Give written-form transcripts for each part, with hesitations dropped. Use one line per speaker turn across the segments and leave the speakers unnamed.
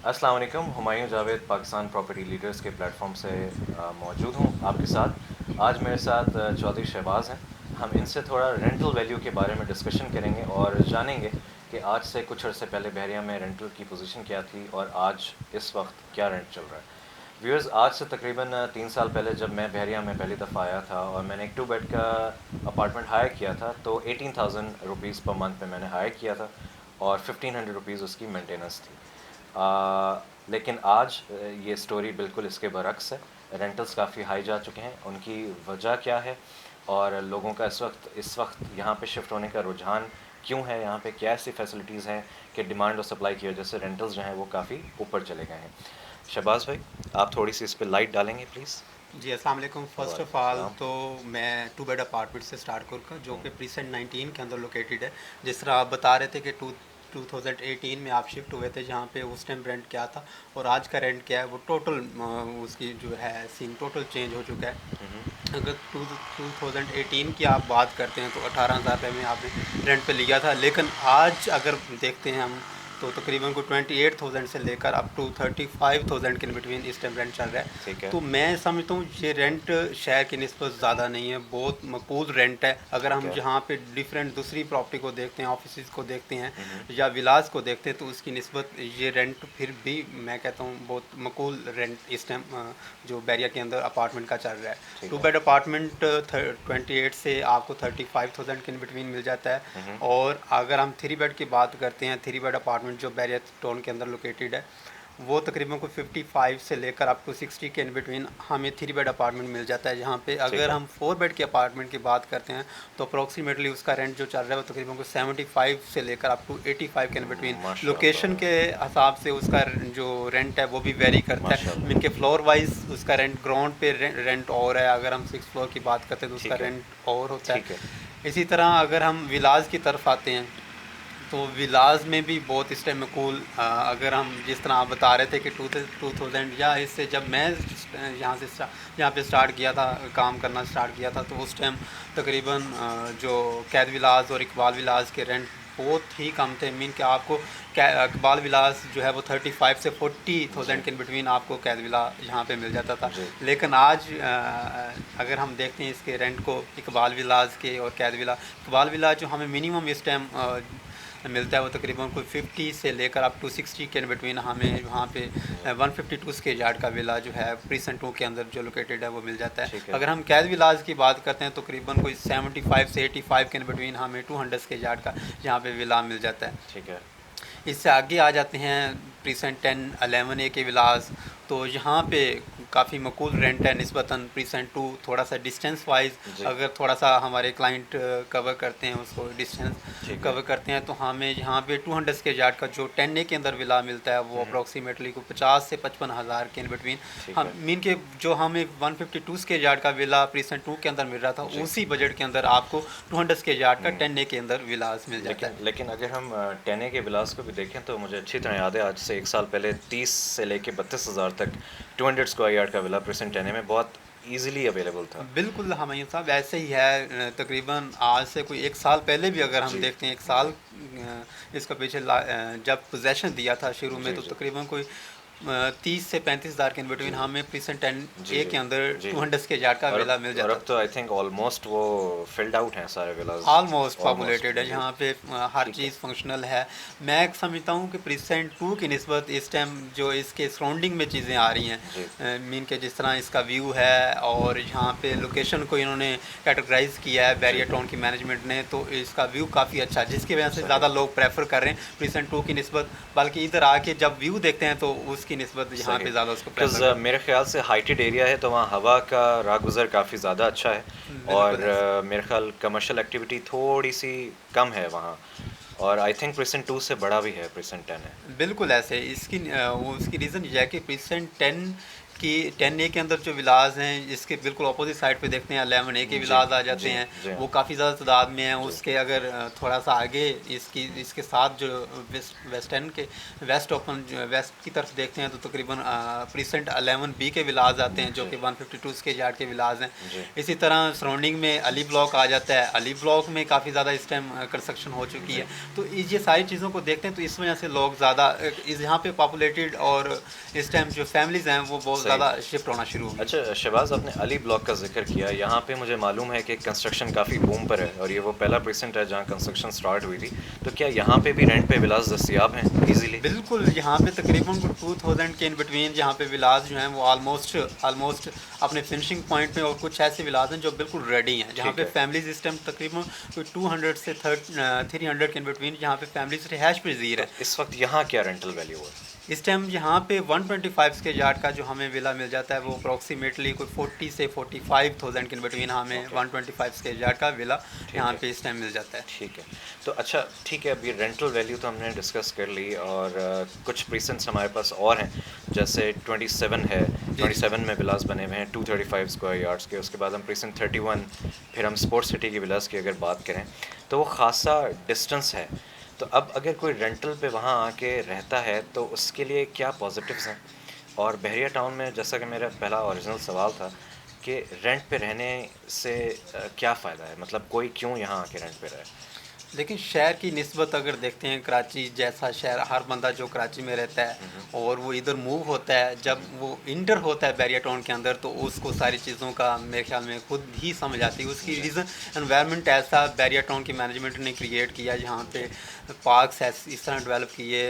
अस्सलाम वालेकुम। Humayun Javed Pakistan property leaders के प्लेटफॉर्म से मौजूद हूँ आपके साथ। आज मेरे साथ चौधरी शहबाज हैं। हम इनसे थोड़ा रेंटल वैल्यू के बारे में डिस्कशन करेंगे और जानेंगे कि आज से कुछ अर्से पहले बहरिया में रेंटल की पोजीशन क्या थी और आज इस वक्त क्या रेंट चल रहा है। व्यूअर्स, आज से तकरीबन 3 साल पहले जब मैं बहरिया में पहली दफ़ा आया था और मैंने एक 2 बेड का अपार्टमेंट हायर किया था, तो 18,000 रुपीज़ पर मंथ में मैंने हायर किया था और 1,500 रुपीज़ उसकी मेंटेनेंस थी। लेकिन आज ये स्टोरी बिल्कुल इसके बरक्स है। रेंटल्स काफ़ी हाई जा चुके हैं। उनकी वजह क्या है और लोगों का इस वक्त यहाँ पे शिफ्ट होने का रुझान क्यों है, यहाँ पे क्या ऐसी फैसिलिटीज़ हैं कि डिमांड और सप्लाई की वजह से रेंटल्स जो हैं वो काफ़ी ऊपर चले गए हैं। शहबाज भाई, आप थोड़ी सी इस पर लाइट डालेंगे प्लीज़।
जी अस्सलाम वालेकुम। फ़र्स्ट ऑफ़
वालेकुम
ऑल
सलाम।
तो मैं 2 बेड अपार्टमेंट से स्टार्ट करूँगा जो कि प्रीसेंट 19 के अंदर लोकेटेड है। जिस तरह आप बता रहे थे कि 2018 में आप शिफ्ट हुए थे, जहाँ पे उस टाइम रेंट क्या था और आज का रेंट क्या है, वो टोटल उसकी जो है सीन टोटल चेंज हो चुका है। अगर 2018 की आप बात करते हैं तो 18,000 रुपये में आपने रेंट पे लिया था, लेकिन आज अगर देखते हैं हम तो तकरीबन को 28,000 से लेकर अप टू 35,000 के बिटवीन इस टाइम रेंट चल रहा है।
ठीक है।
तो मैं समझता हूँ ये रेंट शहर की निस्बत ज़्यादा नहीं है, बहुत मकबूल रेंट है। अगर
ठीक
हम
है।
जहाँ पे डिफरेंट दूसरी प्रॉपर्टी को देखते हैं, ऑफिस को देखते हैं या विलास को देखते हैं, तो उसकी निस्बत ये रेंट फिर भी मैं कहता हूँ बहुत मकबूल रेंट इस टाइम जो बैरिया के अंदर अपार्टमेंट का चल रहा है।
ठीक
2
है।
बेड अपार्टमेंट 28 से आपको 35,000 के बिटवीन मिल जाता है। और अगर हम 3 बेड की बात करते हैं, 3 बेड अपार्टमेंट जो बैरिया टाउन के अंदर लोकेटेड है, वो तकरीबन को 55 से लेकर अप टू 60 के इन बिटवीन हमें 3 बेड अपार्टमेंट मिल जाता है। जहाँ पे
ठीक
अगर
है।
हम 4 बेड के अपार्टमेंट की बात करते हैं तो अप्रोक्सीमेटली उसका रेंट जो चल रहा है वो तकरीबन को 75 से लेकर अप टू 85 के इन बिटवीन लोकेशन
माशाल्लाह।
के हिसाब से उसका जो रेंट है वो भी वेरी करता है। मीन
माशाल्लाह।
के फ्लोर वाइज उसका रेंट ग्राउंड पे रेंट और है, अगर हम 6 फ्लोर की बात करते हैं तो उसका
ठीक है।
रेंट और होता है।
ठीक है।
इसी तरह अगर हम विलाज की तरफ आते हैं तो विलाज में भी बहुत इस टाइम में कूल, अगर हम जिस तरह आप बता रहे थे कि 2000 या इससे जब मैं यहाँ पे स्टार्ट किया था, काम करना स्टार्ट किया था, तो उस टाइम तकरीबन जो कैद विलास और इकबाल विलास के रेंट बहुत ही कम थे। मीन कि आपको इकबाल विलास जो है वो 35 से 40,000
जी।
के बिटवीन आपको कैद विला यहाँ पे मिल जाता था।
जी।
लेकिन आज अगर हम देखते हैं इसके रेंट को इकबाल विलास के और कैद विला, इकबाल विला जो हमें मिनिमम इस टाइम मिलता है वो तकरीबन कोई 50 से लेकर अप टू 60 के बिटवीन हमें वहाँ पे 152 स्क्वायर यार्ड का विला जो है प्रीसेंट 2 के अंदर जो लोकेटेड है वो मिल जाता है।
ठीक है।
अगर हम कैद विलाज की बात करते हैं तो तकरीबन कोई 75 से 85 के बिटवीन हमें 200 स्क्वायर यार्ड का यहाँ पे विला मिल जाता है।
ठीक है।
इससे आगे आ जाते हैं प्रीसेंट 10 11 ए के विलास, तो यहाँ पे काफ़ी मकबूल रेंट है निस्बतन प्रीसेंट 2। थोड़ा सा डिस्टेंस वाइज
जी।
अगर थोड़ा सा हमारे क्लाइंट कवर करते हैं, उसको डिस्टेंस
ठीक है।
कवर करते हैं, तो हमें यहाँ पे 200 के यार्ड का जो 10 ए के अंदर विला मिलता है वो अप्रॉक्सीमेटली को 50 से 55,000 के इन बिटवीन
ठीक
हम
है।
मीन के जो हमें 152 के यार्ड का विला प्रीसेंट 2 के अंदर मिल रहा था,
जी।
उसी बजट के अंदर आपको 200 के यार्ड का 10 ए के अंदर विलास मिल जाता
लेकिन
है।
लेकिन अगर हम टेने के विलास को भी देखें तो मुझे अच्छी तरह याद है, आज से 1 साल पहले 30 से लेके 32,000 तक 200 स्क्वायर यार्ड का विला प्रेजेंट टेने में बहुत इजीली अवेलेबल था।
बिल्कुल हमायूं साहब ऐसे ही है। तकरीबन आज से कोई 1 साल पहले भी अगर हम
जी।
देखते हैं, 1 साल
जी।
इसका पीछे जब पोजेशन दिया था शुरू में,
जी।
तो
जी।
तकरीबन कोई 30 से 35,000 के इन
जी।
बिटवीन हमें प्रीसेंट 10
जी।
ए
जी।
के अंदर
जी।
200 के यार्ड का विला मिल
और
जाता
अब तो
था।
आई थिंक ऑलमोस्ट वो फिल्ड आउट हैं सारे विलास।
Almost
almost.
पॉपुलेटेड है,
जी।
यहाँ पे हर
ठीक है।
चीज़ फंक्शनल है। मैं समझता हूँ कि प्रीसेंट 2 की निस्बत इस टाइम जो इसके सराउंडिंग में चीज़ें आ रही
जी।
हैं, मीन के जिस तरह इसका व्यू है और यहाँ पे लोकेशन को इन्होंने कैटेगराइज किया है
जी।
बैरिया टाउन की मैनेजमेंट ने, तो इसका व्यू काफ़ी अच्छा है, जिसकी वजह से
सही।
ज़्यादा लोग प्रेफर कर रहे हैं प्रीसेंट 2 की निस्बत। बल्कि इधर आके जब व्यू देखते हैं तो उसकी निस्बत यहाँ
सही।
पे ज़्यादा उसको
बिकॉज़
प्रेफर करते
मेरे ख़्याल से हाइटेड एरिया है तो वहाँ हवा का रागुज़र काफ़ी ज़्यादा अच्छा है।
हैं।
और
बिल्कुल ऐसे।
मेरे ख़्याल कमर्शियल एक्टिविटी थोड़ी सी कम है वहाँ। और आई थिंक प्रेजेंट 2 से बड़ा भी है, प्रेजेंट 10 है।
बिल्कुल ऐसे इसकी वो उसकी रीज़न ये है कि प्रीसेंट 10 कि 10A के अंदर जो विलाज हैं, इसके बिल्कुल अपोजिट साइड पे देखते हैं 11A के
जी,
विलाज आ जाते
जी,
हैं,
जी
वो
हाँ,
काफ़ी ज़्यादा तादाद में हैं।
जी,
उसके अगर थोड़ा सा आगे इसके साथ जो वेस्ट एंड के वेस्ट की तरफ देखते हैं तो तकरीबन प्रीसेंट 11B के विलाज आते हैं, जो
जी,
कि 152 स्केच यार्ड के विलाज हैं।
जी,
इसी तरह सराउंडिंग में अली ब्लॉक आ जाता है, अली ब्लॉक में काफ़ी ज़्यादा इस टाइम कंस्ट्रक्शन हो चुकी
जी।
है। तो ये सारी चीज़ों को देखते हैं तो इस वजह से लोग ज़्यादा इस यहाँ पे पॉपुलेटेड, और इस टाइम जो फैमिलीज़ हैं वो बहुत
सही
ज़्यादा
बात।
शिफ्ट होना शुरू होंगी।
अच्छा शहबाज़, आपने अली ब्लॉक का ज़िक्र किया, यहाँ पे मुझे मालूम है कि कंस्ट्रक्शन काफ़ी बूम पर है और ये वो पहला प्रेसेंट है जहाँ कंस्ट्रक्शन स्टार्ट हुई थी। तो क्या यहाँ पे भी रेंट पे विलास दस्तयाब हैं ईज़िली?
बिल्कुल, यहाँ पे तकरीबन 2000 के इन बिटवीन जहाँ पे विलाज जो हैं वो ऑलमोस्ट ऑलमोस्ट अपने फिनिशिंग पॉइंट पे, और कुछ ऐसे विलाज हैं जो बिल्कुल रेडी हैं, जहाँ
ठीक
पे
है।
फैमिलीज इस टाइम तकरीबन कोई 200 से 300 के इन बिटवीन जहाँ पे फैमिलीज रिहाइश पज़ीर
तो
है।
इस वक्त यहाँ क्या रेंटल वैल्यू है?
इस टाइम यहाँ पे 125 के यार्ड का जो हमें विला मिल जाता है वो अप्रॉक्सीमेटली कोई 40 से 45,000 के इन बिटवीन हमें
ओके,
125 के यार्ड का विला
ठीक
यहाँ
है।
पे इस टाइम मिल जाता है।
ठीक है। तो अच्छा ठीक है, अभी रेंटल वैल्यू तो हमने डिस्कस कर ली और कुछ प्रीसेंट्स हमारे पास और हैं, जैसे 27 है,
जी जी
27 में विलास बने हुए हैं 235 स्क्वायर यार्ड्स के। उसके बाद हम प्रीसेंट 31, फिर हम स्पोर्ट्स सिटी की विलास की अगर बात करें तो वो ख़ासा डिस्टेंस है। तो अब अगर कोई रेंटल पे वहाँ आके रहता है तो उसके लिए क्या पॉजिटिव्स हैं? और बहरिया टाउन में, जैसा कि मेरा पहला ओरिजिनल सवाल था कि रेंट पे रहने से क्या फ़ायदा है, मतलब कोई क्यों यहाँ आके रेंट पे रहे?
लेकिन शहर की निस्बत अगर देखते हैं, कराची जैसा शहर, हर बंदा जो कराची में रहता है और वो इधर मूव होता है, जब वो इंटर होता है बैरिया टाउन के अंदर तो उसको सारी चीज़ों का मेरे ख्याल में खुद ही समझ आती है। उसकी
जी,
रीज़न एनवायरनमेंट ऐसा बैरिया टाउन की मैनेजमेंट ने क्रिएट किया, जहाँ पे पार्क्स इस तरह डेवलप किए,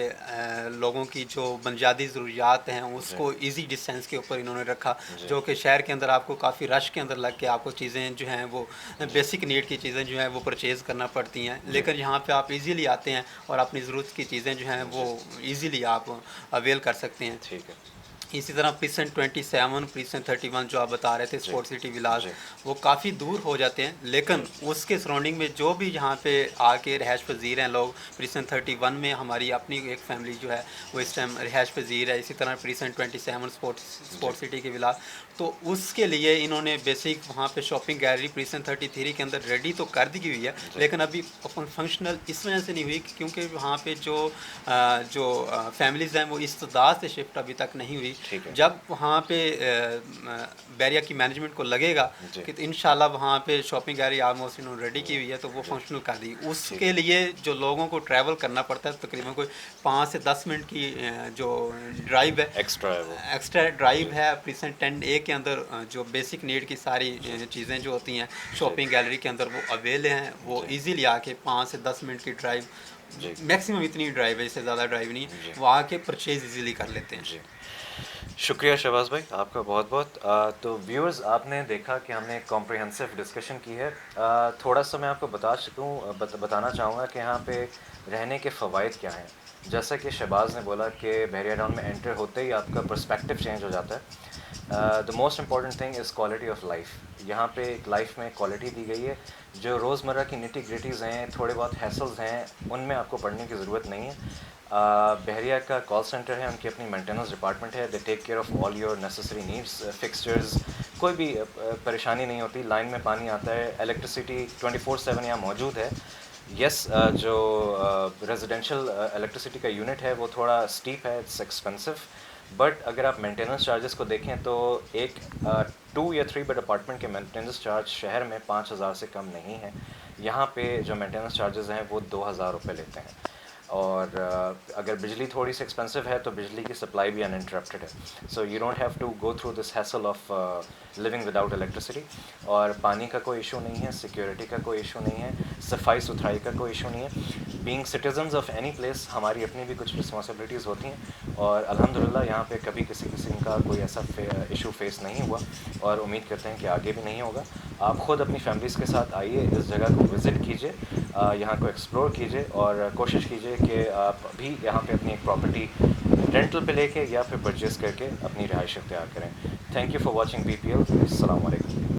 लोगों की जो बुनियादी ज़रूरियात हैं
जी,
उसको इजी डिस्टेंस के ऊपर इन्होंने रखा,
जी,
जो कि शहर के अंदर आपको काफ़ी रश के अंदर लग के आपको चीज़ें जो हैं वो
जी,
बेसिक नीड की चीज़ें जो हैं वो परचेज़ करना पड़ती हैं।
जी,
लेकिन यहाँ पे आप इजीली आते हैं और अपनी ज़रूरत की चीज़ें जो हैं वो
जी,
इजीली आप अवेल कर सकते हैं।
ठीक है।
इसी तरह प्रीसेंट 27, प्रीसेंट 31 जो आप बता रहे थे
जी,
स्पोर्ट सिटी विलास,
जी,
वो काफ़ी दूर हो जाते हैं, लेकिन
जी,
उसके सराउंडिंग में जो भी यहाँ पे आके रिहाइश पज़ीर हैं लोग, प्रीसेंट 31 में हमारी अपनी एक फैमिली जो है वो इस टाइम रिहाइश पज़ीर है। इसी तरह प्रीसेंट 27
जी,
स्पोर्ट सिटी के विलास, तो उसके लिए इन्होंने बेसिक वहाँ पे शॉपिंग गैलरी प्रीसेंट 33 के अंदर रेडी तो कर दी हुई है,
जी,
लेकिन अभी फंक्शनल इस वजह से नहीं हुई क्योंकि वहाँ पे जो फैमिलीज़ हैं वो इस तादाद से शिफ्ट अभी तक नहीं हुई।
ठीक है।
जब वहाँ पे बैरिया की मैनेजमेंट को लगेगा
जी,
कि तो इंशाल्लाह वहाँ पे शॉपिंग गैलरी ऑलमोस्ट इन्होंने रेडी की हुई है, तो वो
जी,
फंक्शनल कर दी।
ठीक है।
उसके लिए जो लोगों को ट्रैवल करना पड़ता है तकरीबन कोई 5 से 10 मिनट की जो ड्राइव है,
एक्स्ट्रा है वो।
एक्स्ट्रा ड्राइव
जी,
है। प्रीसेंट 10A के अंदर जो बेसिक नीड की सारी
जी,
चीज़ें जो होती हैं
जी,
शॉपिंग गैलरी के अंदर वो अवेल हैं, वो
जी,
इजीली आके 5 से 10 मिनट की ड्राइव,
जी,
मैक्सिमम इतनी ड्राइव है, इससे ज़्यादा ड्राइव नहीं
जी,
है, वो आके परचेज़ इजीली कर लेते हैं।
जी। शुक्रिया शहबाज भाई, आपका बहुत-बहुत। तो व्यूअर्स, आपने देखा कि हमने एक कॉम्प्रिहेंसिव डिस्कशन की है। थोड़ा-सा मैं आपको बताना चाहूँगा कि यहाँ पे रहने के फ़वाइद क्या हैं। जैसा कि शहबाज ने बोला कि बहरिया टाउन में एंटर होते ही आपका पर्सपेक्टिव चेंज हो जाता है। The most important thing is quality of life. यहाँ पे एक लाइफ में क्वालिटी दी गई है, जो रोज़मर्रा की निटी ग्रिटीज़ हैं, थोड़े बहुत हैसल्स हैं, उनमें आपको पढ़ने की ज़रूरत नहीं है। बहरिया का कॉल सेंटर है, उनकी अपनी मेंटेनेंस डिपार्टमेंट है, they take care of all your necessary needs, fixtures, कोई भी परेशानी नहीं होती। लाइन में पानी आता है, इलेक्ट्रिसिटी 24/7 यहाँ मौजूद है। यस, जो रेजिडेंशियल इलेक्ट्रिसिटी का यूनिट है वो थोड़ा स्टीप है, इट्स एक्सपेंसिव, बट अगर आप मेंटेनेंस चार्जेस को देखें तो एक 2 या 3 बेड अपार्टमेंट के मेंटेनेंस चार्ज शहर में 5,000 से कम नहीं है। यहाँ पे जो मेंटेनेंस चार्जेस हैं वो 2,000 रुपये लेते हैं। और अगर बिजली थोड़ी सी एक्सपेंसिव है तो बिजली की सप्लाई भी अनइंटरप्टेड है, so you don't have to go through this hassle of living without electricity. और पानी का कोई इशू नहीं है, सिक्योरिटी का कोई इशू नहीं है, सफाई सुथराई का कोई इशू नहीं है। Being citizens of any place हमारी अपनी भी कुछ रिस्पॉन्सिबिलिटीज़ होती हैं, और अल्हम्दुलिल्लाह यहाँ पे कभी किसी किस्म का कोई ऐसा इशू फेस नहीं हुआ, और उम्मीद करते हैं कि आगे भी नहीं होगा। आप ख़ुद अपनी फैमिलीज़ के साथ आइए, इस जगह को विज़िट कीजिए, यहाँ को एक्सप्लोर कीजिए, और कोशिश कीजिए कि आप भी यहाँ पे अपनी एक प्रॉपर्टी रेंटल पे लेके या फिर परचेज़ करके अपनी रिहाइश इख्तियार करें। Thank you for watching BPL। अस्सलाम वालेकुम।